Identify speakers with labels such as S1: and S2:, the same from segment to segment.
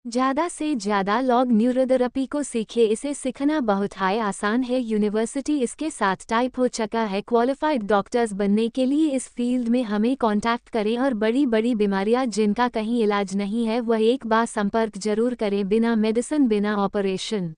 S1: ज्यादा से ज्यादा लोग न्यूरोथेरेपी को सीखे। इसे सीखना बहुत ही आसान है। यूनिवर्सिटी इसके साथ टाइप हो चुका है। क्वालिफाइड डॉक्टर्स बनने के लिए इस फील्ड में हमें कांटेक्ट करें और बड़ी बड़ी बीमारियां जिनका कहीं इलाज नहीं है वह एक बार संपर्क जरूर करें। बिना मेडिसिन, बिना ऑपरेशन।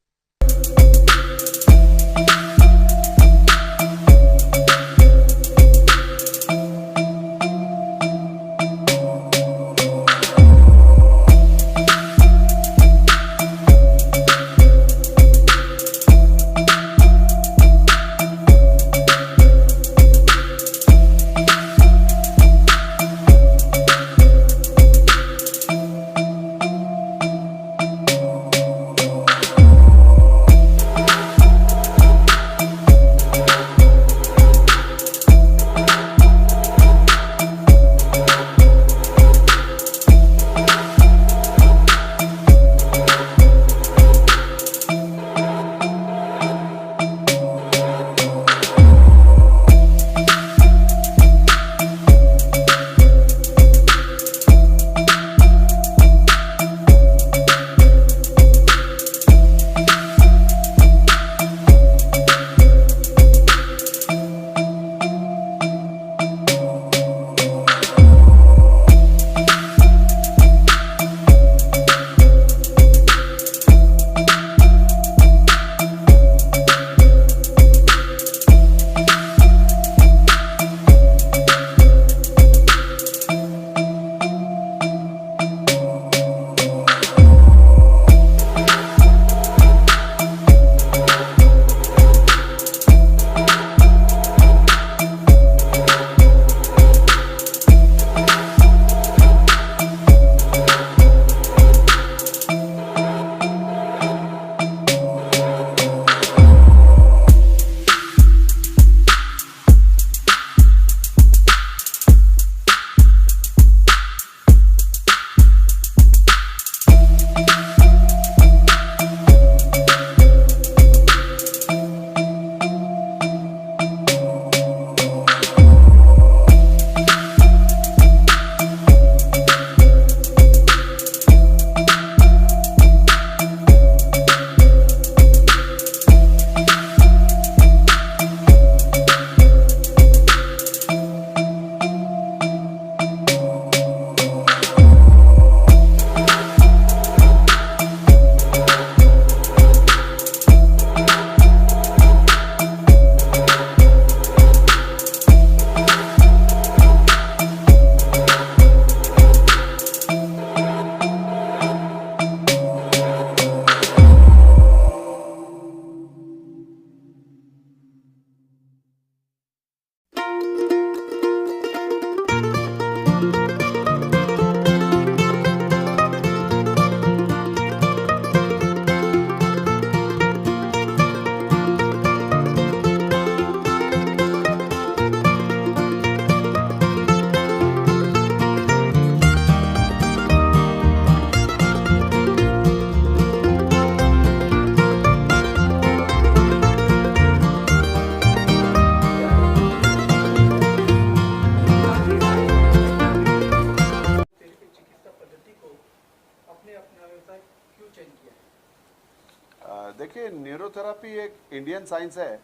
S2: देखिए, न्यूरोथेरेपी एक इंडियन साइंस है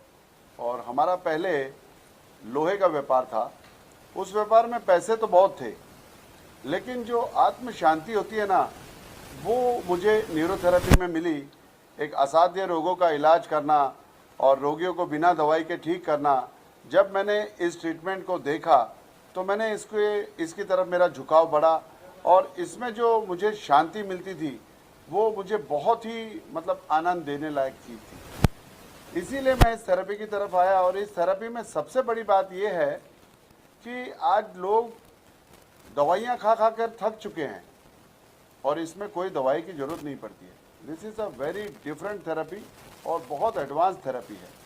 S2: और हमारा पहले लोहे का व्यापार था। उस व्यापार में पैसे तो बहुत थे, लेकिन जो आत्म शांति होती है ना, वो मुझे न्यूरोथेरेपी में मिली। एक असाध्य रोगों का इलाज करना और रोगियों को बिना दवाई के ठीक करना। जब मैंने इस ट्रीटमेंट को देखा तो मैंने इसकी तरफ मेरा झुकाव बढ़ा और इसमें जो मुझे शांति मिलती थी वो मुझे बहुत ही आनंद देने लायक चीज़ थी। इसीलिए मैं इस थेरेपी की तरफ आया। और इस थेरेपी में सबसे बड़ी बात ये है कि आज लोग दवाइयाँ खा खा कर थक चुके हैं और इसमें कोई दवाई की ज़रूरत नहीं पड़ती है। This is a very different therapy और बहुत एडवांस थेरेपी है।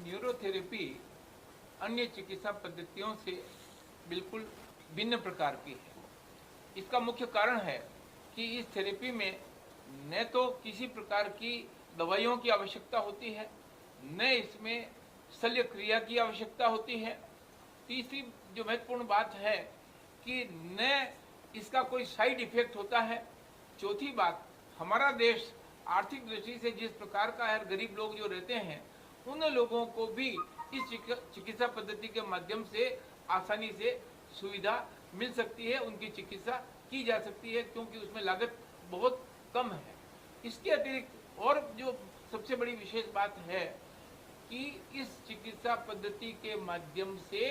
S3: न्यूरोथेरेपी अन्य चिकित्सा पद्धतियों से बिल्कुल भिन्न प्रकार की है। इसका मुख्य कारण है कि इस थेरेपी में न तो किसी प्रकार की दवाइयों की आवश्यकता होती है, न इसमें शल्य क्रिया की आवश्यकता होती है। तीसरी जो महत्वपूर्ण बात है कि न इसका कोई साइड इफेक्ट होता है। चौथी बात, हमारा देश आर्थिक दृष्टि से जिस प्रकार का है, गरीब लोग जो रहते हैं उन लोगों को भी इस चिकित्सा पद्धति के माध्यम से आसानी से सुविधा मिल सकती है, उनकी चिकित्सा की जा सकती है, क्योंकि उसमें लागत बहुत कम है। इसके अतिरिक्त और जो सबसे बड़ी विशेष बात है कि इस चिकित्सा पद्धति के माध्यम से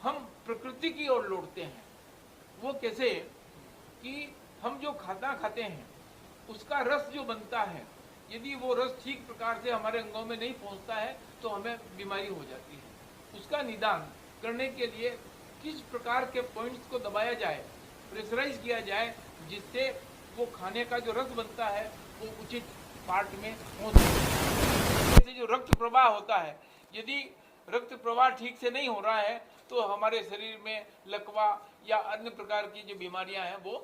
S3: हम प्रकृति की ओर लौटते हैं। वो कैसे कि हम जो खाना खाते हैं उसका रस जो बनता है, यदि वो रस ठीक प्रकार से हमारे अंगों में नहीं पहुंचता है तो हमें बीमारी हो जाती है। उसका निदान करने के लिए किस प्रकार के पॉइंट्स को दबाया जाए, प्रेशराइज किया जाए, जिससे वो खाने का जो रस बनता है वो उचित पार्ट में पहुंच सके। जैसे जो रक्त प्रवाह होता है, यदि रक्त प्रवाह ठीक से नहीं हो रहा है तो हमारे शरीर में लकवा या अन्य प्रकार की जो बीमारियां हैं वो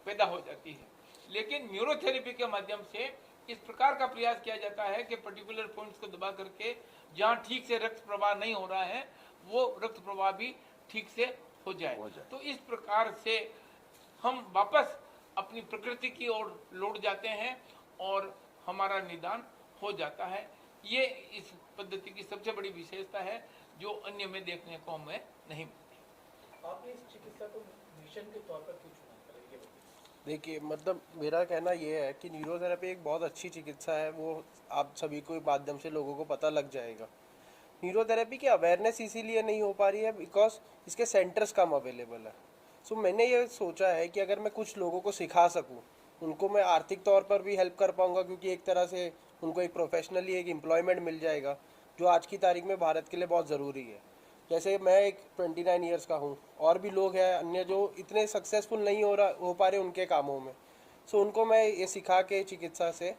S3: पैदा हो जाती है। लेकिन न्यूरोथेरेपी के माध्यम से इस प्रकार का प्रयास किया जाता है कि पर्टिकुलर पॉइंट्स को दबा करके जहाँ ठीक से रक्त प्रवाह नहीं हो रहा है वो रक्त प्रवाह भी ठीक से हो जाए। तो इस प्रकार से हम वापस अपनी प्रकृति की ओर लौट जाते हैं और हमारा निदान हो जाता है। ये इस पद्धति की सबसे बड़ी विशेषता है जो अन्य में देखने को हमें नहीं मिलती।
S4: आपने इस चिकित्सा को मिशन के तौर पर क्यों चुना?
S5: देखिए, मतलब मेरा कहना ये है कि न्यूरोथेरेपी एक बहुत अच्छी चिकित्सा है, वो आप सभी को माध्यम से लोगों को पता लग जाएगा। न्यूरोथेरेपी की अवेयरनेस इसीलिए नहीं हो पा रही है बिकॉज इसके सेंटर्स कम अवेलेबल है। सो मैंने ये सोचा है कि अगर मैं कुछ लोगों को सिखा सकूं, उनको मैं आर्थिक तौर पर भी हेल्प कर पाऊंगा, क्योंकि एक तरह से उनको एक प्रोफेशनली एक एम्प्लॉयमेंट मिल जाएगा, जो आज की तारीख में भारत के लिए बहुत ज़रूरी है। जैसे मैं एक 29 ईयर्स का हूँ, और भी लोग हैं अन्य जो इतने सक्सेसफुल नहीं हो पा रहे उनके कामों में। सो उनको मैं ये सिखा के चिकित्सा से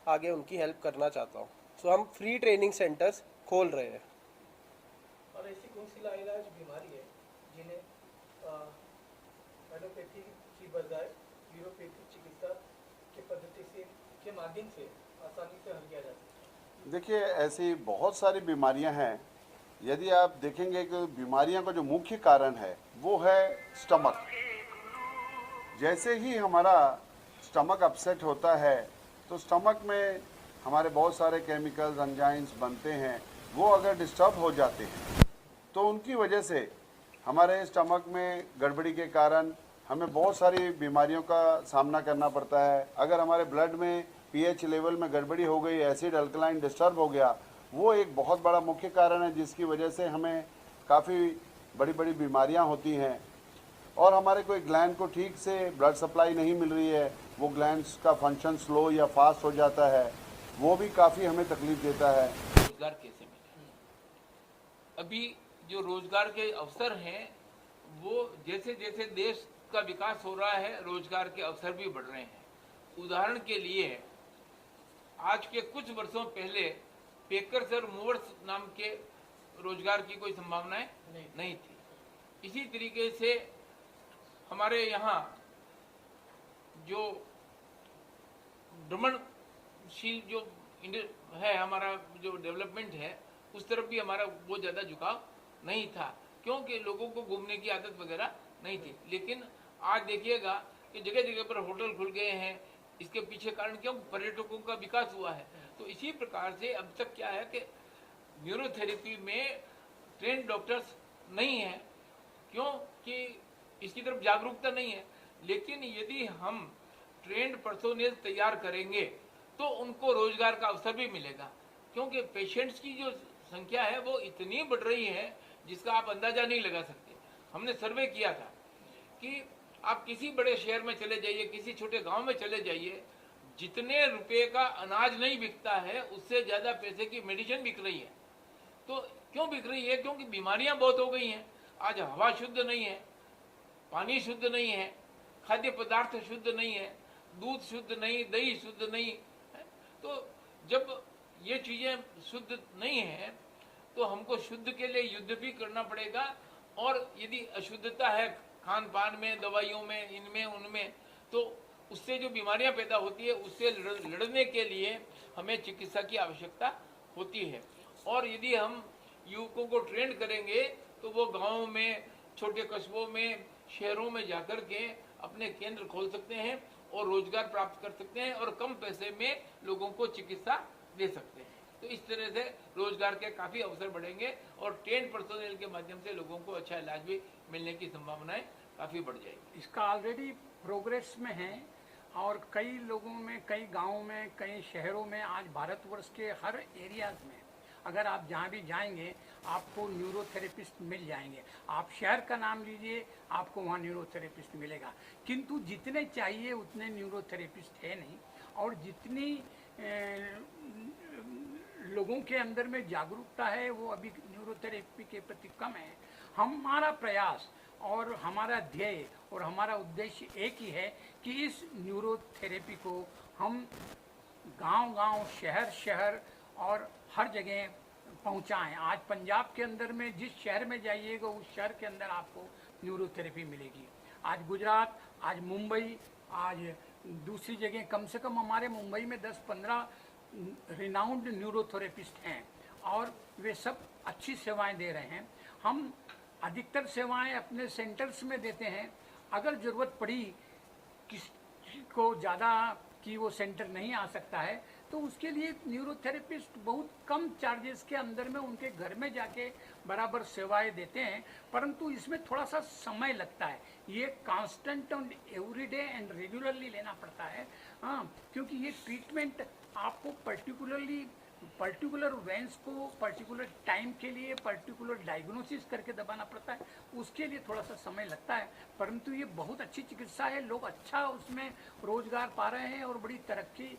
S5: आगे उनकी हेल्प करना चाहता हूँ। सो हम फ्री ट्रेनिंग सेंटर्स खोल रहे हैं।
S4: और ऐसी कौन सी लाइलाज बीमारी है जिन्हें एलोपैथी की बजाय यूरोपैथिक चिकित्सा की पद्धति से के माध्यम से आसानी से हल किया जा सकता है?
S2: देखिए, ऐसी बहुत सारी बीमारियां हैं। यदि आप देखेंगे कि बीमारियों का जो मुख्य कारण है वो है स्टमक। जैसे ही हमारा स्टमक अपसेट होता है तो स्टमक में हमारे बहुत सारे केमिकल्स, एंजाइम्स बनते हैं, वो अगर डिस्टर्ब हो जाते हैं तो उनकी वजह से हमारे स्टमक में गड़बड़ी के कारण हमें बहुत सारी बीमारियों का सामना करना पड़ता है। अगर हमारे ब्लड में पीएच लेवल में गड़बड़ी हो गई, एसिड अल्कलाइन डिस्टर्ब हो गया, वो एक बहुत बड़ा मुख्य कारण है जिसकी वजह से हमें काफ़ी बड़ी बड़ी बीमारियां होती हैं। और हमारे कोई ग्लैंड को ठीक से ब्लड सप्लाई नहीं मिल रही है, वो ग्लैंड्स का फंक्शन स्लो या फास्ट हो जाता है, वो भी काफ़ी हमें तकलीफ देता है।
S3: रोजगार कैसे मिले? अभी जो रोजगार के अवसर हैं वो जैसे जैसे देश का विकास हो रहा है रोजगार के अवसर भी बढ़ रहे हैं। उदाहरण के लिए आज के कुछ वर्षों पहले पेकर्स और मूवर्स नाम के रोजगार की कोई संभावनाएं नहीं थी। इसी तरीके से हमारे यहाँ जो भ्रमणशील जो है, हमारा जो डेवलपमेंट है, उस तरफ भी हमारा बहुत ज़्यादा झुकाव नहीं था, क्योंकि लोगों को घूमने की आदत वगैरह नहीं थी। लेकिन आज देखिएगा कि जगह जगह पर होटल खुल गए हैं। इसके पीछे कारण क्यों? पर्यटकों का विकास हुआ है। तो इसी प्रकार से अब तक क्या है कि न्यूरोथेरेपी में ट्रेंड डॉक्टर्स नहीं है, क्योंकि इसकी तरफ जागरूकता नहीं है। लेकिन यदि हम ट्रेंड पर्सोनेल तैयार करेंगे तो उनको रोजगार का अवसर भी मिलेगा, क्योंकि पेशेंट्स की जो संख्या है वो इतनी बढ़ रही है जिसका आप अंदाजा नहीं लगा सकते। हमने सर्वे किया था कि आप किसी बड़े शहर में चले जाइए, किसी छोटे गांव में चले जाइए, जितने रुपए का अनाज नहीं बिकता है उससे ज्यादा पैसे की मेडिसिन बिक रही है। तो क्यों बिक रही है? क्योंकि बीमारियां बहुत हो गई हैं। आज हवा शुद्ध नहीं है, पानी शुद्ध नहीं है, खाद्य पदार्थ शुद्ध नहीं है, दूध शुद्ध नहीं, दही शुद्ध नहीं है। तो जब ये चीजें शुद्ध नहीं है तो हमको शुद्ध के लिए युद्ध भी करना पड़ेगा। और यदि अशुद्धता है खान पान में, दवाइयों में, इनमें उनमें, तो उससे जो बीमारियां पैदा होती है उससे लड़ने के लिए हमें चिकित्सा की आवश्यकता होती है। और यदि हम युवकों को ट्रेन करेंगे तो वो गाँव में, छोटे कस्बों में, शहरों में जाकर के अपने केंद्र खोल सकते हैं और रोजगार प्राप्त कर सकते हैं और कम पैसे में लोगों को चिकित्सा दे सकते हैं। तो इस तरह से रोजगार के काफ़ी अवसर बढ़ेंगे और ट्रेन पर्सनल के माध्यम से लोगों को अच्छा इलाज भी मिलने की संभावनाएं काफ़ी बढ़ जाएगी।
S6: इसका ऑलरेडी प्रोग्रेस में है और कई लोगों में, कई गांवों में, कई शहरों में, आज भारतवर्ष के हर एरियाज में अगर आप जहाँ भी जाएंगे आपको न्यूरोथेरेपिस्ट मिल जाएंगे। आप शहर का नाम लीजिए, आपको वहाँ न्यूरोथेरेपिस्ट मिलेगा। किंतु जितने चाहिए उतने न्यूरोथेरेपिस्ट है नहीं, और जितनी लोगों के अंदर में जागरूकता है वो अभी न्यूरोथेरेपी के प्रति कम है। हमारा प्रयास और हमारा ध्येय और हमारा उद्देश्य एक ही है कि इस न्यूरोथेरेपी को हम गांव-गांव, शहर-शहर और हर जगह पहुंचाएं। आज पंजाब के अंदर में जिस शहर में जाइएगा उस शहर के अंदर आपको न्यूरोथेरेपी मिलेगी। आज गुजरात, आज मुंबई, आज दूसरी जगह, कम से कम हमारे मुंबई में 10-15 रिनाउंड न्यूरोथेरेपिस्ट हैं और वे सब अच्छी सेवाएं दे रहे हैं। हम अधिकतर सेवाएं अपने सेंटर्स में देते हैं। अगर ज़रूरत पड़ी किसी को ज़्यादा कि वो सेंटर नहीं आ सकता है तो उसके लिए न्यूरोथेरेपिस्ट बहुत कम चार्जेस के अंदर में उनके घर में जाके बराबर सेवाएं देते हैं। परंतु इसमें थोड़ा सा समय लगता है, ये कांस्टेंट और एवरीडे एंड रेगुलरली लेना पड़ता है। हाँ, क्योंकि ये ट्रीटमेंट आपको पर्टिकुलर वेंस को पर्टिकुलर टाइम के लिए पर्टिकुलर डायग्नोसिस करके दबाना पड़ता है, उसके लिए थोड़ा सा समय लगता है। परंतु ये बहुत अच्छी चिकित्सा है, लोग अच्छा उसमें रोजगार पा रहे हैं और बड़ी तरक्की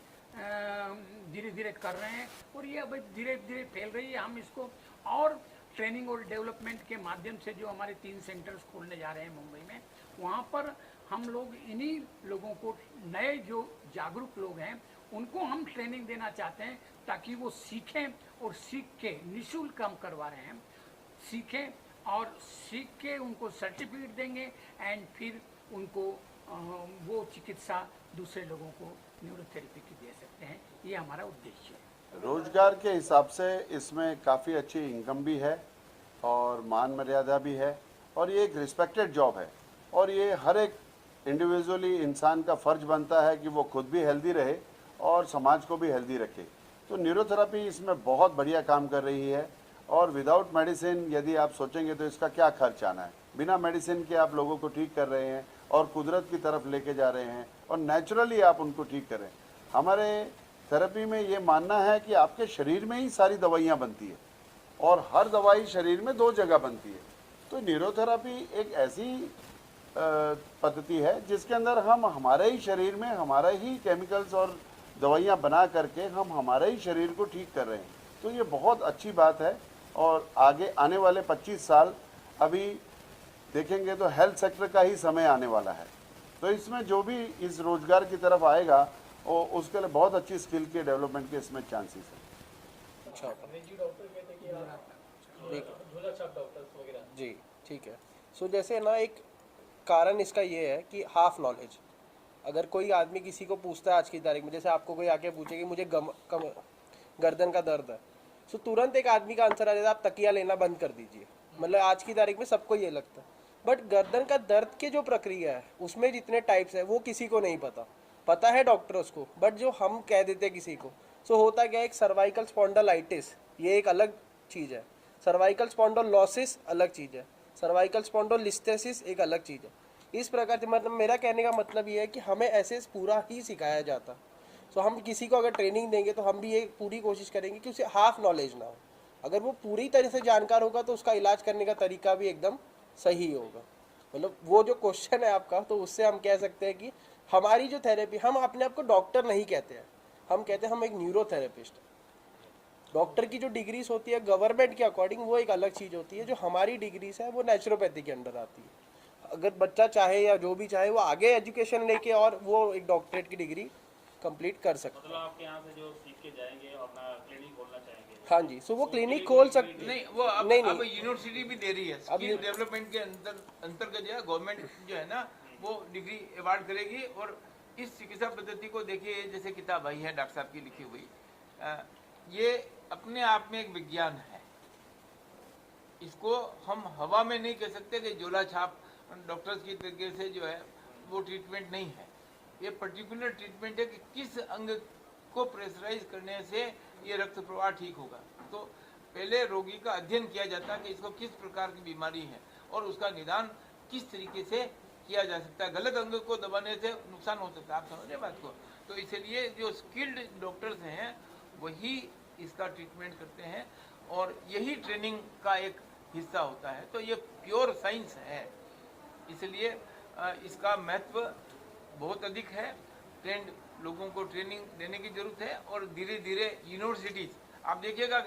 S6: धीरे धीरे कर रहे हैं और ये अब धीरे धीरे फैल रही है। हम इसको और ट्रेनिंग और डेवलपमेंट के माध्यम से जो हमारे 3 सेंटर्स खोलने जा रहे हैं मुंबई में, वहाँ पर हम लोग इन्हीं लोगों को, नए जो जागरूक लोग हैं उनको हम ट्रेनिंग देना चाहते हैं ताकि वो सीखें और सीख के, निःशुल्क हम करवा रहे हैं, सीखें और सीख के उनको सर्टिफिकेट देंगे एंड फिर उनको वो चिकित्सा दूसरे लोगों को न्यूरोथेरेपी की दे सकते हैं। ये हमारा उद्देश्य है।
S2: रोजगार के हिसाब से इसमें काफ़ी अच्छी इनकम भी है और मान मर्यादा भी है और ये एक रिस्पेक्टेड जॉब है और ये हर एक इंडिविजुअली इंसान का फ़र्ज बनता है कि वो खुद भी हेल्दी रहे और समाज को भी हेल्दी रखे। तो न्यूरोथेरेपी इसमें बहुत बढ़िया काम कर रही है और विदाउट मेडिसिन यदि आप सोचेंगे तो इसका क्या खर्च आना है। बिना मेडिसिन के आप लोगों को ठीक कर रहे हैं और कुदरत की तरफ लेके जा रहे हैं और नेचुरली आप उनको ठीक करें। हमारे थेरेपी में ये मानना है कि आपके शरीर में ही सारी दवाइयाँ बनती है और हर दवाई शरीर में 2 जगह बनती है। तो न्यूरोथेरेपी एक ऐसी पद्धति है जिसके अंदर हम हमारे ही शरीर में हमारे ही केमिकल्स और दवाइयाँ बना करके हम हमारे ही शरीर को ठीक कर रहे हैं। तो ये बहुत अच्छी बात है और आगे आने वाले 25 साल अभी देखेंगे तो हेल्थ सेक्टर का ही समय आने वाला है। तो इसमें जो भी इस रोजगार की तरफ आएगा वो उसके लिए बहुत अच्छी स्किल के डेवलपमेंट के इसमें चांसेस है।
S5: अच्छा,
S4: अंग्रेजी डॉक्टर कहते हैं कि आप झोला छाप डॉक्टर्स वगैरह।
S5: जी ठीक है। सो जैसे ना एक कारण इसका ये है कि हाफ नॉलेज, अगर कोई आदमी किसी को पूछता है आज की तारीख में, जैसे आपको कोई आके पूछे कि मुझे गर्दन का दर्द है, सो तुरंत एक आदमी का आंसर आ जाता है आप तकिया लेना बंद कर दीजिए। मतलब आज की तारीख में सबको ये लगता है, बट गर्दन का दर्द की जो प्रक्रिया है उसमें जितने टाइप्स है वो किसी को नहीं पता है डॉक्टर्स को, बट जो हम कह देते हैं किसी को। सो होता क्या है, एक सर्वाइकल स्पॉन्डिलाइटिस ये एक अलग चीज़ है, सर्वाइकल स्पॉन्डिलोसिस अलग चीज़ है, सर्वाइकल स्पॉन्डिलोलिस्थेसिस एक अलग चीज़ है। इस प्रकार से मतलब मेरा कहने का मतलब ये है कि हमें ऐसे पूरा ही सिखाया जाता। सो हम किसी को अगर ट्रेनिंग देंगे तो हम भी ये पूरी कोशिश करेंगे कि उसे हाफ नॉलेज ना हो। अगर वो पूरी तरह से जानकार होगा तो उसका इलाज करने का तरीका भी एकदम सही होगा। मतलब वो जो क्वेश्चन है आपका, तो उससे हम कह सकते हैं कि हमारी जो थेरेपी, हम अपने आप को डॉक्टर नहीं कहते हैं, हम कहते हैं हम एक न्यूरोथेरेपिस्ट। डॉक्टर की जो डिग्रीज होती है गवर्नमेंट के अकॉर्डिंग वो एक अलग चीज़ होती है, जो हमारी डिग्रीज है वो नेचुरोपैथी के अंडर आती है। अगर बच्चा चाहे या जो भी चाहे वो आगे एजुकेशन लेके और वो एक डॉक्टरेट की डिग्री कंप्लीट कर सकते हैं।
S7: मतलब आपके यहाँ से जो सीख के जाएंगे और अपना क्लिनिक खोलना चाहेंगे?
S5: हाँ जी, सो वो क्लिनिक खोल सकते
S3: नहीं, वो अब
S5: नहीं
S3: यूनिवर्सिटी भी दे रही है स्किल डेवलपमेंट के अंतर्गत जो है गवर्नमेंट जो है ना वो डिग्री अवार्ड करेगी और इस चिकित्सा पद्धति को देखिए, जैसे किताब आई है डॉक्टर साहब की लिखी हुई, ये अपने आप में एक विज्ञान है। इसको हम हवा में नहीं कह सकते कि झोला छाप डॉक्टर्स की तरीके से जो है वो ट्रीटमेंट नहीं है। ये पर्टिकुलर ट्रीटमेंट है कि किस अंग को प्रेशराइज करने से ये रक्त प्रवाह ठीक होगा। तो पहले रोगी का अध्ययन किया जाता है कि इसको किस प्रकार की बीमारी है और उसका निदान किस तरीके से किया जा सकता है। गलत अंग को दबाने से नुकसान हो सकता है, आप समझ रहे बात को। तो इसलिए जो स्किल्ड डॉक्टर्स हैं वही इसका ट्रीटमेंट करते हैं और यही ट्रेनिंग का एक हिस्सा होता है। तो ये प्योर साइंस है, इसलिए इसका महत्व बहुत अधिक है। ट्रेंड लोगों को ट्रेनिंग देने की जरूरत है और धीरे धीरे यूनिवर्सिटीज, आप देखिएगा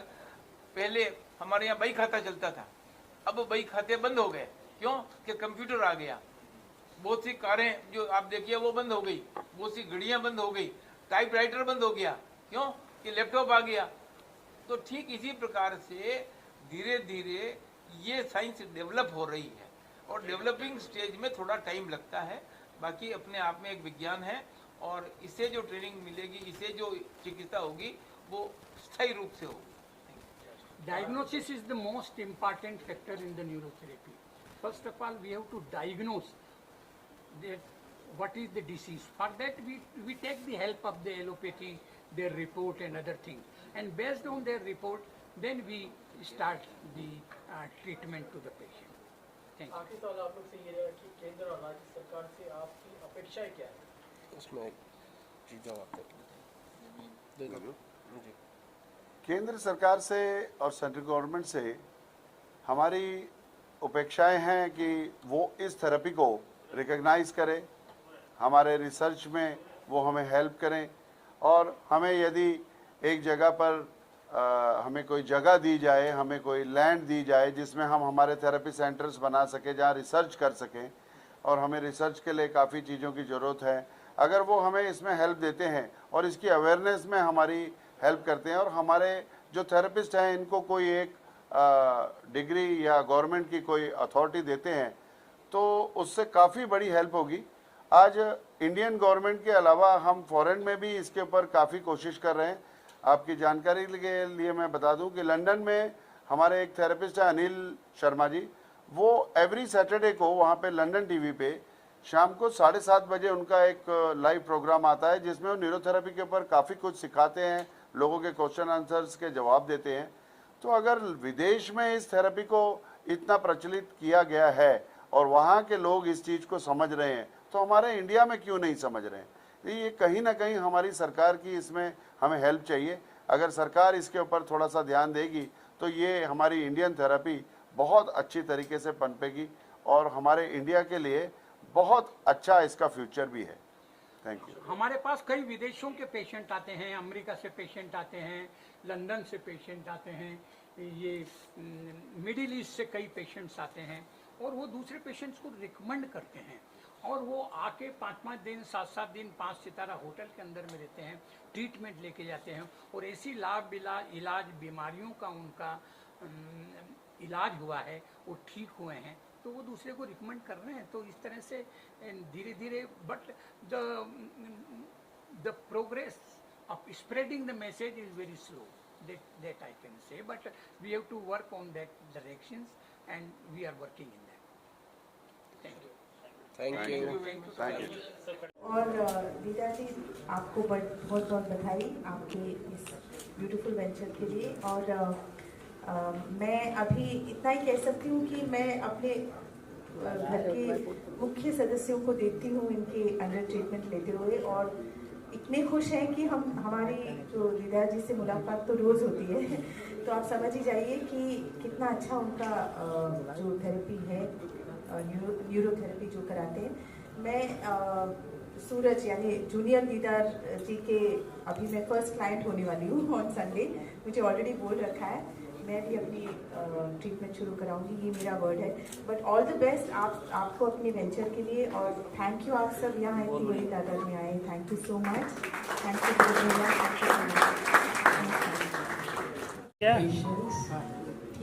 S3: पहले हमारे यहाँ बही खाता चलता था, अब बही खाते बंद हो गए। क्यों? कि कंप्यूटर आ गया। बहुत सी कारें जो आप देखिए वो बंद हो गई, बहुत सी घड़ियां बंद हो गई, टाइपराइटर बंद हो गया। क्यों? कि लैपटॉप आ गया। तो ठीक इसी प्रकार से धीरे धीरे ये साइंस डेवलप हो रही है और डेवलपिंग स्टेज में थोड़ा टाइम लगता है। बाकी अपने आप में एक विज्ञान है और इससे जो ट्रेनिंग मिलेगी, इससे जो चिकित्सा होगी वो स्थायी रूप से होगी।
S6: Diagnosis is the most important factor in the neurotherapy. First of all, we have to diagnose that what is the disease. For that, we take the help of the allopathy, their report and other things. And based on their report, then we start the treatment to the patient. Thank you.
S4: आखिरी सवाल आप लोग से ये है कि केंद्र और राज्य सरकार से आपकी अपेक्षाएं क्या है?
S5: उसमें जी जवाब दे दो जी।
S2: केंद्र सरकार से और सेंट्रल गवर्नमेंट से हमारी अपेक्षाएं हैं कि वो इस थेरेपी को रिकग्नाइज करें, हमारे रिसर्च में वो हमें हेल्प करें और हमें यदि एक जगह पर हमें कोई जगह दी जाए, हमें कोई लैंड दी जाए जिसमें हम हमारे थेरेपी सेंटर्स बना सकें, जहाँ रिसर्च कर सकें। और हमें रिसर्च के लिए काफ़ी चीज़ों की ज़रूरत है। अगर वो हमें इसमें हेल्प देते हैं और इसकी अवेयरनेस में हमारी हेल्प करते हैं और हमारे जो थेरेपिस्ट हैं इनको कोई एक डिग्री या गवर्नमेंट की कोई अथॉरिटी देते हैं तो उससे काफ़ी बड़ी हेल्प होगी। आज इंडियन गवर्नमेंट के अलावा हम फॉरेन में भी इसके ऊपर काफ़ी कोशिश कर रहे हैं। आपकी जानकारी के लिए मैं बता दूं कि लंदन में हमारे एक थेरेपिस्ट है अनिल शर्मा जी, वो एवरी सैटरडे को वहाँ पे लंदन टीवी पे शाम को 7:30 बजे उनका एक लाइव प्रोग्राम आता है जिसमें वो न्यूरोथेरेपी के ऊपर काफ़ी कुछ सिखाते हैं, लोगों के क्वेश्चन आंसर्स के जवाब देते हैं। तो अगर विदेश में इस थेरेपी को इतना प्रचलित किया गया है और वहाँ के लोग इस चीज़ को समझ रहे हैं तो हमारे इंडिया में क्यों नहीं समझ रहे हैं? ये कहीं ना कहीं हमारी सरकार की इसमें हमें हेल्प चाहिए। अगर सरकार इसके ऊपर थोड़ा सा ध्यान देगी तो ये हमारी इंडियन थेरेपी बहुत अच्छी तरीके से पनपेगी और हमारे इंडिया के लिए बहुत अच्छा इसका फ्यूचर भी है। Thank you.
S6: हमारे पास कई विदेशों के पेशेंट आते हैं, अमेरिका से पेशेंट आते हैं, लंदन से पेशेंट आते हैं, ये मिडिल ईस्ट से कई पेशेंट्स आते हैं और वो दूसरे पेशेंट्स को रिकमेंड करते हैं और वो आके 5-5 दिन 7-7 दिन 5 सितारा होटल के अंदर में रहते हैं, ट्रीटमेंट लेके जाते हैं और ऐसी लाभ इलाज बीमारियों का उनका इलाज हुआ है, वो ठीक हुए हैं तो वो दूसरे को रिकमेंड कर रहे हैं। तो इस तरह से धीरे धीरे but the progress of spreading the message is very slow, that I can say, but we have to work on that directions and we are working in that. Thank you.
S5: Thank you.
S8: और दीदा जी आपको बहुत बहुत बधाई आपके इस beautiful venture के लिए। और मैं अभी इतना ही कह सकती हूँ कि मैं अपने घर के मुख्य सदस्यों को देखती हूँ इनके अंडर ट्रीटमेंट लेते हुए और इतने खुश हैं कि हमारी जो दीदा जी से मुलाकात तो रोज़ होती है तो आप समझ ही जाइए कि कितना अच्छा उनका जो थेरेपी है, न्यूरोथेरेपी जो कराते हैं। मैं सूरज यानी जूनियर दीदार जी के अभी मैं फर्स्ट क्लाइंट होने वाली हूँ ऑन संडे, मुझे ऑलरेडी बोल रखा है मैं भी अपनी ट्रीटमेंट शुरू कराऊंगी, ये मेरा वर्ड है। बट ऑल द बेस्ट आपको अपने वेंचर के लिए और थैंक यू आप सब यहाँ इतनी बड़ी तादाद में आए, thank you so much. Thank you.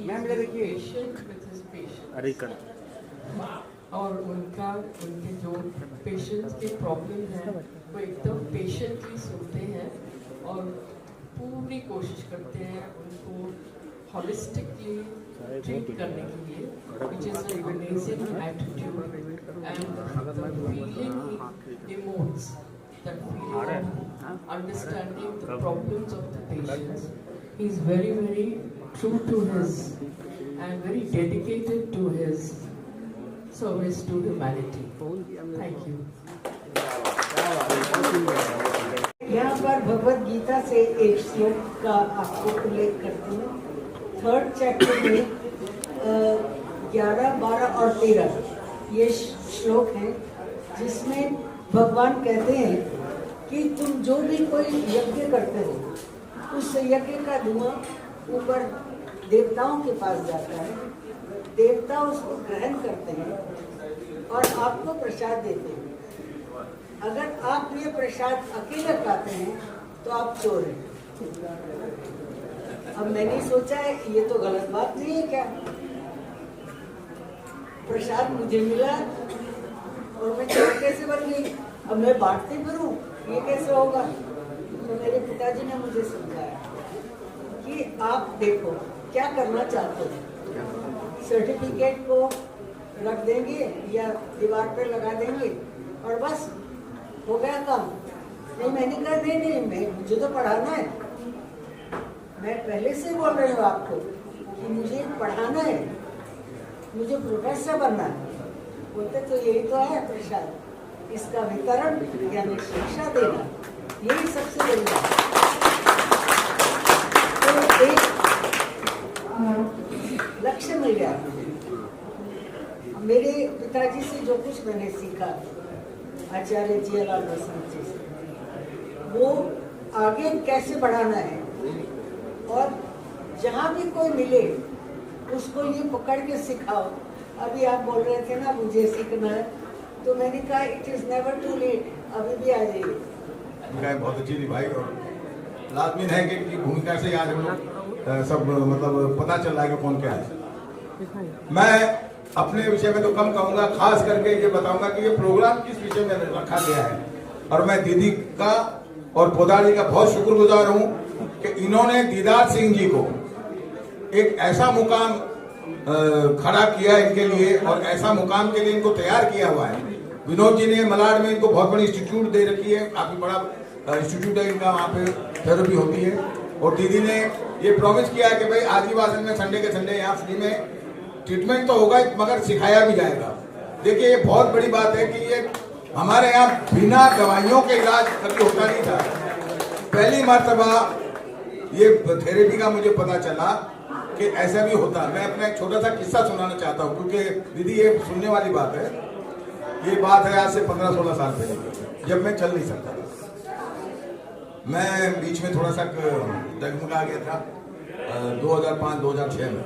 S9: Ma'am देखिए अरे कर और उनके जो पेशेंट्स के प्रॉब्लम है वो एकदम पेशेंटली सुनते हैं और पूरी कोशिश करते हैं उनको हॉलिस्टिकली ट्रीट करने के लिए, which is an amazing attitude and the feeling it emotes, that feeling of understanding the problems of the patients. He is very, very true to his and very dedicated to his service to humanity. Thank you.
S10: यहाँ पर भगवत गीता से एक श्लोक का आपको उल्लेख करती हूँ। 3rd चैप्टर में 11, 12 और 13 ये श्लोक हैं, जिसमें भगवान कहते हैं कि तुम जो भी कोई यज्ञ करते हो उस यज्ञ का धुआं ऊपर देवताओं के पास जाता है, देवता उसको ग्रहण करते हैं और आपको प्रसाद देते हैं। अगर आप ये प्रसाद अकेले खाते हैं तो आप चोर हैं। अब मैंने सोचा है कि ये तो गलत बात नहीं है क्या, प्रसाद मुझे मिला और मैं चोर कैसे बन गई, अब मैं बांटती फिरूं, ये कैसे होगा। तो मेरे पिताजी ने मुझे समझाया कि आप देखो क्या करना चाहते हो, सर्टिफिकेट को रख देंगे या दीवार पे लगा देंगे और बस हो गया काम। नहीं, मैंने कहा नहीं, मैं मुझे तो पढ़ाना है। मैं पहले से बोल रही हूँ आपको कि मुझे पढ़ाना है, मुझे प्रोफेसर बनना है। बोलते तो यही तो है प्रसाद, इसका वितरण यानी शिक्षा देना, यही सबसे बड़ी बात। तो एक लक्ष्य मिल गया। मेरे पिताजी से जो कुछ मैंने सीखा, आचार्य जियालाल बसंत जी से, वो आगे कैसे बढ़ाना है और जहाँ भी कोई मिले उसको ये पकड़ के सिखाओ। अभी आप बोल रहे थे ना मुझे सीखना है, तो मैंने कहा it is never too late, अभी भी आ जाइए।
S11: भूमिकाएं बहुत अच्छी निभाई और लाजमी है कि भूमिका से आज हम लोग सब मतलब पता चल रहा है कि कौन क्या है। मैं अपने विषय में तो कम कहूँगा, खास करके ये बताऊंगा कि ये प्रोग्राम किस विषय में रखा गया है। और मैं दीदी का और पोदार जी का बहुत शुक्रगुजार हूँ कि इन्होंने दीदार सिंह जी को एक ऐसा मुकाम खड़ा किया इनके लिए और ऐसा मुकाम के लिए इनको तैयार किया हुआ है। विनोद जी ने मलाड में इनको बहुत बड़ी इंस्टीट्यूट दे रखी है, काफी बड़ा इंस्टीट्यूट है इनका, वहाँ पे थेरेपी होती है। और दीदी ने ये प्रॉमिस किया है कि भाई आदिवासी में संडे के संडे यहाँ फ्री में ट्रीटमेंट तो होगा मगर सिखाया भी जाएगा। देखिए ये बहुत बड़ी बात है कि ये हमारे यहाँ बिना दवाइयों के इलाज कभी होता नहीं था। पहली मर्तबा ये थेरेपी का मुझे पता चला कि ऐसा भी होता। मैं अपना एक छोटा सा किस्सा सुनाना चाहता हूँ, क्योंकि दीदी ये सुनने वाली बात है। ये बात है आज से 15-16 साल पहले, जब मैं चल नहीं सकता था। मैं बीच में थोड़ा सा डगमगा गया था 2005-2006 में,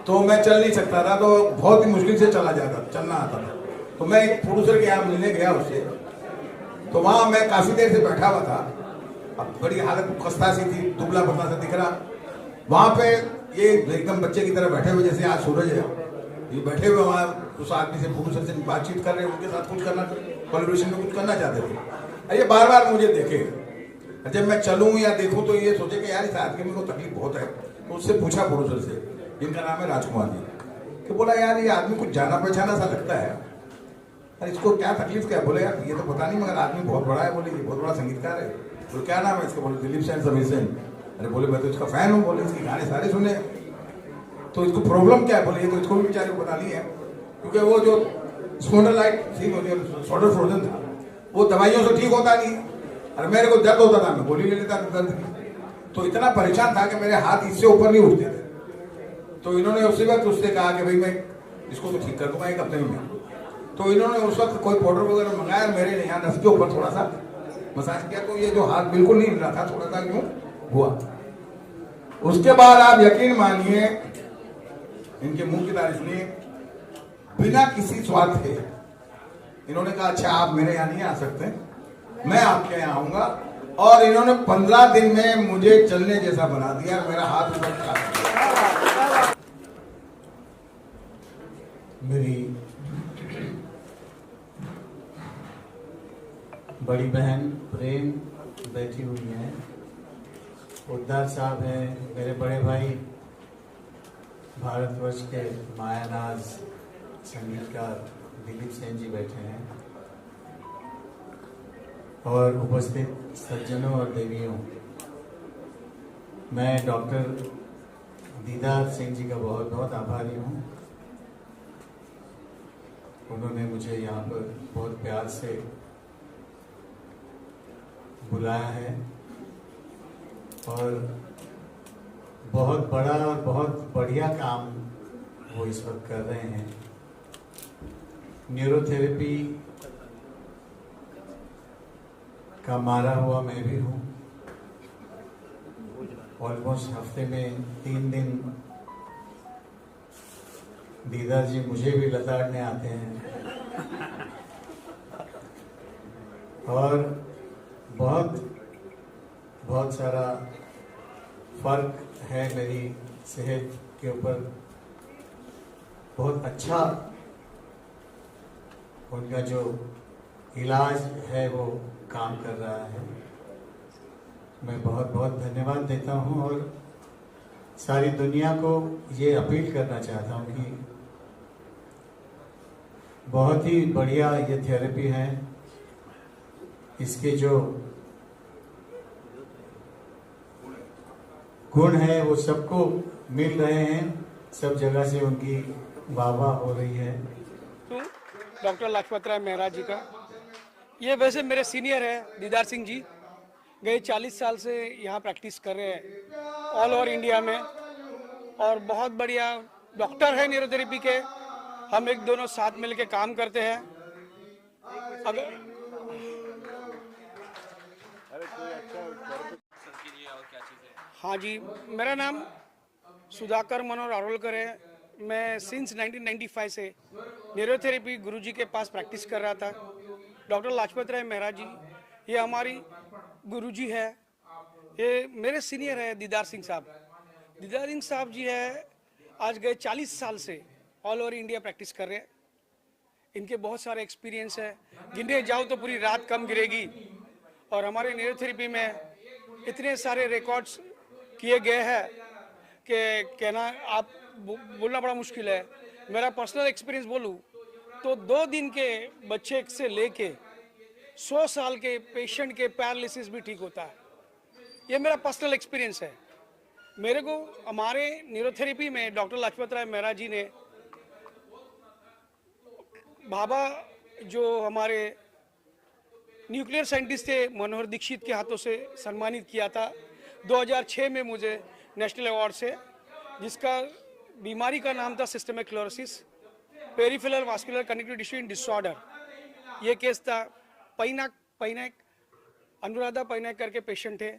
S11: तो मैं चल नहीं सकता था, तो बहुत ही मुश्किल से चलना आता था। तो मैं एक प्रोड्यूसर के यहाँ मिलने गया उससे, तो वहाँ मैं काफी देर से बैठा हुआ था। अब बड़ी हालत खस्ता सी थी, दुबला पतला सा दिख रहा। वहाँ पे ये एकदम बच्चे की तरह बैठे हुए, जैसे आज सूरज है, ये बैठे हुए वहाँ उस आदमी से प्रोड्यूसर से बातचीत कर रहे हैं, उनके साथ कुछ करना, कोलैबोरेशन में कुछ करना चाहते थे। ये बार बार मुझे देखे, जब मैं चलूँ या देखूँ तो ये सोचे कि यार इस आदमी को तकलीफ बहुत है। तो उससे पूछा प्रोड्यूसर से, जिनका नाम है राजकुमार जी, कि बोला यार ये आदमी कुछ जाना पहचाना सा लगता है, अरे इसको क्या तकलीफ क्या? बोले यार ये तो पता नहीं, मगर आदमी बहुत बड़ा है। बोले ये बहुत बड़ा संगीतकार है। तो क्या नाम है इसका? बोले दिलीप सेन समीर सेन। अरे बोले मैं तो इसका फैन हूँ। बोले इसके गाने सारे सुने। तो इसको प्रॉब्लम क्या है? बोले ये तो इसको भी बेचारे को पता नहीं है, क्योंकि वो जो स्पॉन्डिलाइट थी, शोल्डर फ्रोजन था, वो दवाइयों से ठीक होता नहीं। अरे मेरे को दर्द होता था, मैं गोली ले लेता दर्द की। तो इतना परेशान था कि मेरे हाथ इससे ऊपर नहीं उठते थे। तो इन्होंने उसी वक्त उससे कहा कि भाई मैं इसको तो ठीक कर दूंगा 1 हफ्ते में। तो इन्होंने उस वक्त कोई पाउडर वगैरह मंगाया, मेरे यहाँ नस के ऊपर थोड़ा सा मसाज किया, तो ये जो हाथ बिल्कुल नहीं हिल रहा था, थोड़ा सा यूं हुआ। उसके बाद आप यकीन मानिए, इनके मुंह की तारीफ सुनिए, बिना किसी स्वार्थ के इन्होंने कहा अच्छा आप मेरे यहाँ नहीं आ सकते, मैं आपके यहाँ आऊंगा। और इन्होंने 15 दिन में मुझे चलने जैसा बना दिया, मेरा हाथ ऊपर उठा।
S12: मेरी बड़ी बहन प्रेम बैठी हुई हैं, उद्धार साहब हैं, मेरे बड़े भाई भारतवर्ष के मायानाज संगीतकार दिलीप सेन जी बैठे हैं, और उपस्थित सज्जनों और देवियों, मैं डॉक्टर दीदार सिंह जी का बहुत बहुत आभारी हूँ। उन्होंने मुझे यहाँ पर बहुत प्यार से बुलाया है और बहुत बड़ा और बहुत बढ़िया काम वो इस वक्त कर रहे हैं। न्यूरोथेरेपी का मारा हुआ मैं भी हूँ। ऑलमोस्ट हफ्ते में 3 दिन दीदार जी मुझे भी लताड़ने आते हैं और बहुत सारा फर्क है मेरी सेहत के ऊपर। बहुत अच्छा उनका जो इलाज है वो काम कर रहा है। मैं बहुत बहुत धन्यवाद देता हूँ और सारी दुनिया को ये अपील करना चाहता हूँ कि बहुत ही बढ़िया ये थेरेपी है। इसके जो गुण है वो सबको मिल रहे हैं, सब जगह से उनकी वाह हो रही है।
S6: तो डॉक्टर लाजपत राय मेहरा जी का ये वैसे मेरे सीनियर है दीदार सिंह जी, गए 40 साल से यहाँ प्रैक्टिस कर रहे हैं ऑल ओवर इंडिया में, और बहुत बढ़िया डॉक्टर है न्यूरोथेरेपी के। हम एक दोनों साथ मिलकर काम करते हैं। अगर हाँ जी, मेरा नाम सुधाकर मनोहर आरोलकर है। मैं सिंस 1995 से न्यूरोथेरेपी गुरुजी के पास प्रैक्टिस कर रहा था। डॉक्टर लाजपत राय मेहरा जी ये हमारी गुरुजी है। ये मेरे सीनियर है दीदार सिंह साहब। दीदार सिंह साहब जी है आज गए 40 साल से ऑल ओवर इंडिया प्रैक्टिस कर रहे हैं। इनके बहुत सारे एक्सपीरियंस है, गिनने जाओ तो पूरी रात कम गिरेगी। और हमारे न्यूरोथेरेपी में इतने सारे रिकॉर्ड्स किए गए हैं कि कहना आप बोलना बड़ा मुश्किल है। मेरा पर्सनल एक्सपीरियंस बोलूँ तो 2 दिन के बच्चे से लेके 100 साल के पेशेंट के पैरालिसिस भी ठीक होता है। ये मेरा पर्सनल एक्सपीरियंस है। मेरे को हमारे न्यूरोथेरेपी में डॉक्टर लाजपत राय मेहरा जी ने बाबा जो हमारे न्यूक्लियर साइंटिस्ट थे मनोहर दीक्षित के हाथों से सम्मानित किया था 2006 में मुझे नेशनल अवार्ड से, जिसका बीमारी का नाम था systemic chlorosis peripheral vascular connective disorder. ये केस था पैनाक अनुराधा पैनाक करके पेशेंट थे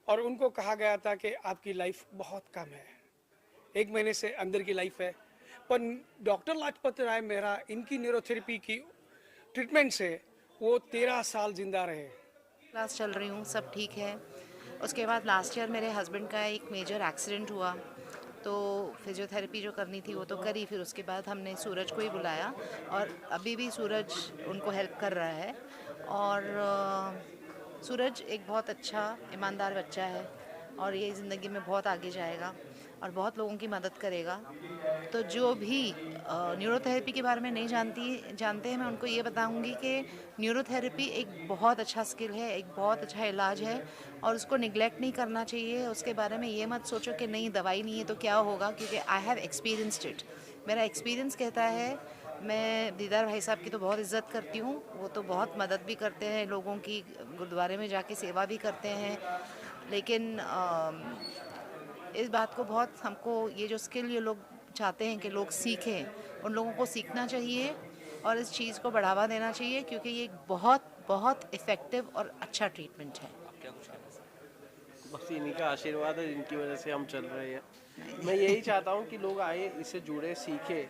S6: और उनको कहा गया था कि आपकी लाइफ बहुत कम है, 1 महीने से अंदर की लाइफ है। पर डॉक्टर लाजपत राय मेहरा इनकी न्यूरोथेरेपी की ट्रीटमेंट से वो 13 साल जिंदा रहे।
S13: क्लास चल रही हूँ, सब ठीक है। उसके बाद लास्ट ईयर मेरे हस्बैंड का एक मेजर एक्सीडेंट हुआ तो फिजियोथेरेपी जो करनी थी वो तो करी। फिर उसके बाद हमने सूरज को ही बुलाया और अभी भी सूरज उनको हेल्प कर रहा है। और सूरज एक बहुत अच्छा ईमानदार बच्चा है और ये ज़िंदगी में बहुत आगे जाएगा और बहुत लोगों की मदद करेगा। तो जो भी न्यूरोथेरेपी के बारे में नहीं जानते हैं, मैं उनको ये बताऊंगी कि न्यूरोथेरेपी एक बहुत अच्छा स्किल है, एक बहुत अच्छा इलाज है और उसको निगलेक्ट नहीं करना चाहिए। उसके बारे में ये मत सोचो कि नहीं दवाई नहीं है तो क्या होगा, क्योंकि आई हैव एक्सपीरियंस्ड इट। मेरा एक्सपीरियंस कहता है, मैं दीदार भाई साहब की तो बहुत इज़्ज़त करती हूँ, वो तो बहुत मदद भी करते हैं लोगों की, गुरुद्वारे में जाके सेवा भी करते हैं। लेकिन इस बात को बहुत हमको ये जो स्किल ये लोग चाहते हैं कि लोग सीखें, उन लोगों को सीखना चाहिए और इस चीज़ को बढ़ावा देना चाहिए क्योंकि ये एक बहुत बहुत इफ़ेक्टिव और अच्छा ट्रीटमेंट है।
S5: बस इन्हीं का आशीर्वाद है जिनकी वजह से हम चल रहे हैं। मैं यही चाहता हूँ कि लोग आए, इससे जुड़े, सीखें।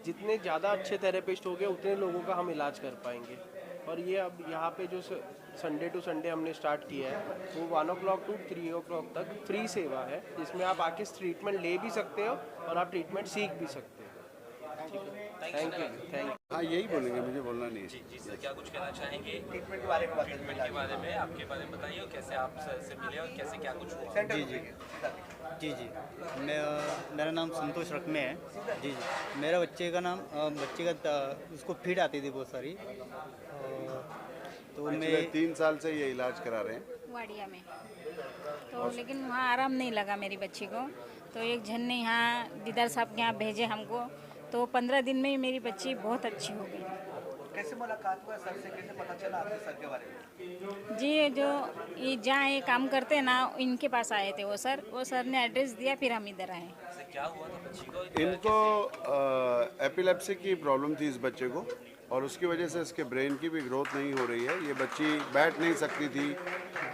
S5: जितने ज़्यादा अच्छे थेरेपिस्ट हो गए उतने लोगों का हम इलाज कर पाएंगे। और ये अब यहाँ पे जो संडे टू संडे हमने स्टार्ट किया है वो 1 o'clock to 3 o'clock तक फ्री सेवा है, जिसमें आप आके ट्रीटमेंट ले भी सकते हो और आप ट्रीटमेंट सीख भी सकते हो। Thank you thank you.
S2: हाँ यही बोलेंगे, मुझे बोलना नहीं है।
S14: जी सर, क्या कुछ कहना चाहेंगे
S4: ट्रीटमेंट के बारे में बात
S14: ट्रीटमेंट के बारे में, आपके बारे में बताइए और कैसे आप सर से मिले और कैसे क्या कुछ हुआ?
S4: सेंटर
S15: जी मेरा नाम संतोष रखमे है। जी मेरा बच्चे का उसको फिट आती थी बहुत सारी, तो
S2: पिछले 3 साल से ये इलाज करा रहे हैं
S16: वाडिया में, तो लेकिन वहाँ आराम नहीं लगा मेरी बच्ची को। तो एक जन ने यहाँ दीदार साहब के यहाँ भेजे हमको, तो 15 दिन में ही मेरी बच्ची बहुत अच्छी हो गई।
S4: कैसे मुलाकात हुआ सर से, कैसे पता चला आपके सर के बारे में?
S16: जी जो ये जहाँ ये काम करते हैं ना, इनके पास आए थे वो सर ने एड्रेस दिया, फिर हम इधर आए।
S14: क्या हुआ था बच्ची को?
S2: इनको एपिलेप्सी की प्रॉब्लम थी इस बच्चे को, और उसकी वजह से इसके ब्रेन की भी ग्रोथ नहीं हो रही है। ये बच्ची बैठ नहीं सकती थी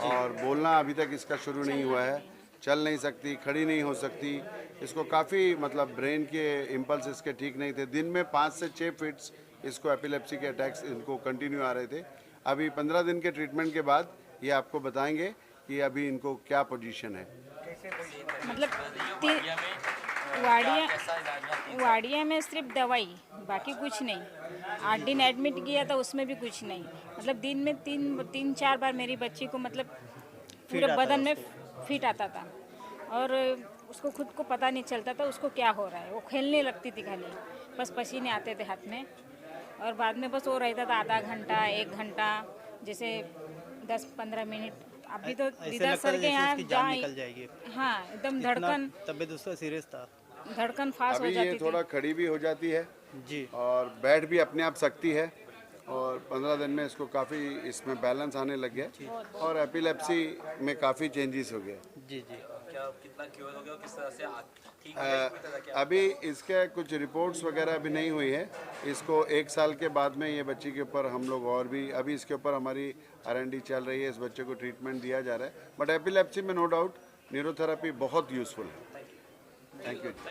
S2: और बोलना अभी तक इसका शुरू नहीं हुआ है, चल नहीं सकती, खड़ी नहीं हो सकती। इसको काफ़ी मतलब ब्रेन के इम्पल्स इसके ठीक नहीं थे। दिन में 5 से 6 फिट्स इसको एपिलेप्सी के अटैक्स इनको कंटिन्यू आ रहे थे। अभी 15 दिन के ट्रीटमेंट के बाद ये आपको बताएंगे कि अभी इनको क्या पोजीशन है।
S16: मतलब वाडिया में सिर्फ दवाई, बाकी कुछ नहीं। 8 दिन एडमिट किया था, उसमें भी कुछ नहीं। मतलब दिन में 3-4 बार मेरी बच्ची को मतलब पूरे बदन में फिट आता था, और उसको खुद को पता नहीं चलता था उसको क्या हो रहा है। वो खेलने लगती थी खाली, बस पसीने आते थे हाथ में, और बाद में बस वो रहता था आधा घंटा 1 घंटा, जैसे 10-15 मिनट। अभी तो दीदार सर के यहाँ
S15: निकल जाएगी।
S16: हाँ एकदम धड़कन,
S15: तबीयत उसका सीरियस था,
S16: धड़कन फास्ट हो जाती
S2: थी। थोड़ा खड़ी भी हो जाती है
S15: जी, और
S2: बैठ भी अपने आप सकती है, और 15 दिन में इसको काफ़ी इसमें बैलेंस आने लग गया, और एपिलेप्सी में काफ़ी चेंजेस हो गए।
S15: जी
S14: क्या कितना क्योर हो गया, किस तरह से ठीक
S2: अभी इसके कुछ रिपोर्ट्स वगैरह अभी नहीं हुई है। इसको 1 साल के बाद में ये बच्ची के ऊपर हम लोग और भी अभी इसके ऊपर हमारी R&D चल रही है, इस बच्चे को ट्रीटमेंट दिया जा रहा है। बट एपिलेप्सी में नो डाउट न्यूरोथेरेपी बहुत यूज़फुल है। Thank you.